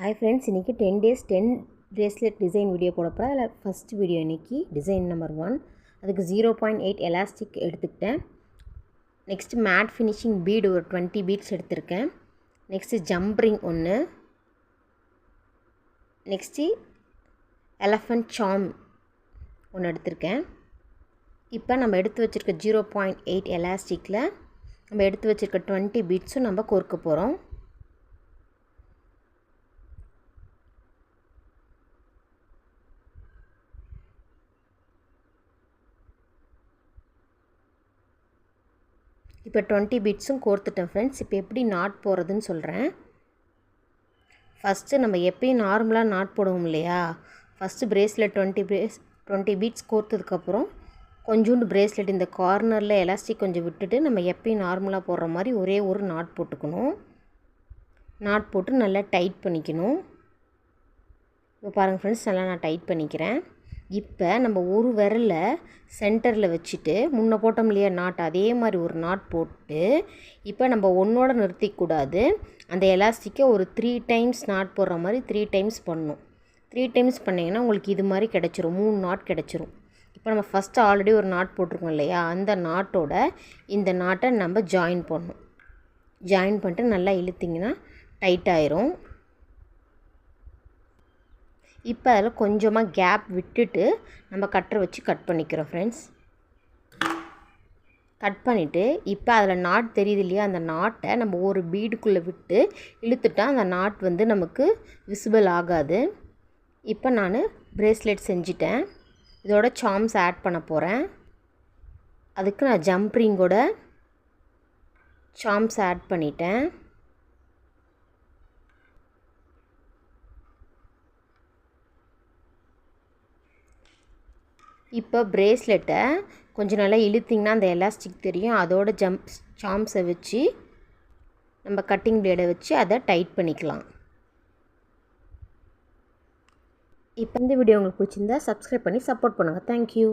Hi friends, இன்னைக்கு 10 days 10 bracelet design video போட போகிறேன். அதில் ஃபஸ்ட் வீடியோ இன்னைக்கு டிசைன் நம்பர் 1. அதுக்கு 0.8 எலாஸ்டிக் எடுத்துக்கிட்டேன். நெக்ஸ்ட் மேட் ஃபினிஷிங் பீடு ஒரு 20 பீட்ஸ் எடுத்திருக்கேன். நெக்ஸ்ட்டு ஜம்ப்ரிங் ஒன்று, நெக்ஸ்ட்டு எலஃபண்ட் சாம் ஒன்று எடுத்திருக்கேன். இப்போ நம்ம எடுத்து வச்சுருக்க 0.8 எலாஸ்டிக்கில் நம்ம எடுத்து வச்சுருக்க 20 பீட்ஸும் நம்ம கோர்க்க போகிறோம். இப்போ 20 பீட்ஸும் கோர்த்துட்டேன் ஃப்ரெண்ட்ஸ். இப்போ எப்படி நாட் போடுறதுன்னு சொல்கிறேன். ஃபஸ்ட்டு நம்ம எப்பயும் நார்மலாக நாட் போடுவோம் இல்லையா, ஃபஸ்ட்டு பிரேஸ்லெட் 20 பீட்ஸ் கோர்த்ததுக்கப்புறம் கொஞ்சோண்டு பிரேஸ்லெட் இந்த கார்னரில் எலாஸ்டிக் கொஞ்சம் விட்டுட்டு நம்ம எப்பயும் நார்மலாக போடுற மாதிரி ஒரே ஒரு நாட் போட்டுக்கணும். நாட் போட்டு நல்லா டைட் பண்ணிக்கணும். இப்போ பாருங்கள் ஃப்ரெண்ட்ஸ், நல்லா நான் டைட் பண்ணிக்கிறேன். இப்போ நம்ம ஒரு விரலில் சென்டரில் வச்சுட்டு முன்ன போட்டோம் இல்லையா நாட், அதே மாதிரி ஒரு நாட் போட்டு இப்போ நம்ம ஒன்றோட நிறுத்திக்கூடாது. அந்த எலாஸ்டிக்கை ஒரு 3 டைம்ஸ் நாட் போடுற மாதிரி 3 டைம்ஸ் பண்ணணும். 3 டைம்ஸ் பண்ணிங்கன்னா உங்களுக்கு இது மாதிரி கிடச்சிரும், 3 நாட் கிடச்சிரும். இப்போ நம்ம ஃபஸ்ட்டு ஆல்ரெடி ஒரு நாட் போட்டிருக்கோம் இல்லையா, அந்த நாட்டோட இந்த நாட்டை நம்ம ஜாயின் பண்ணணும். ஜாயின் பண்ணிட்டு நல்லா இழுத்திங்கன்னா டைட் ஆயிரும். இப்போ அதில் கொஞ்சமாக கேப் விட்டுட்டு நம்ம கட்டரை வச்சு கட் பண்ணிக்கிறோம் ஃப்ரெண்ட்ஸ். கட் பண்ணிவிட்டு இப்போ அதில் நாட் தெரியுது இல்லையா, அந்த நாட்டை நம்ம ஒரு பீடுக்குள்ளே விட்டு இழுத்துட்டால் அந்த நாட் வந்து நமக்கு விசிபிள் ஆகாது. இப்போ நான் பிரேஸ்லெட் செஞ்சிட்டேன். இதோட சாம்ஸ் ஆட் பண்ண போகிறேன். அதுக்கு நான் ஜம்ப்ரிங்கோட சாம்ஸ் ஆட் பண்ணிட்டேன். இப்போ பிரேஸ்லெட்டை கொஞ்சம் நல்லா இழுத்திங்கன்னா அந்த எலாஸ்டிக் தெரியும். அதோட சாம்ஸை வச்சு நம்ம கட்டிங் பிளேடை வச்சு அதை டைட் பண்ணிக்கலாம். இப்போ இந்த வீடியோ உங்களுக்கு பிடிச்சிருந்தா சப்ஸ்கிரைப் பண்ணி சப்போர்ட் பண்ணுங்கள். தேங்க்யூ.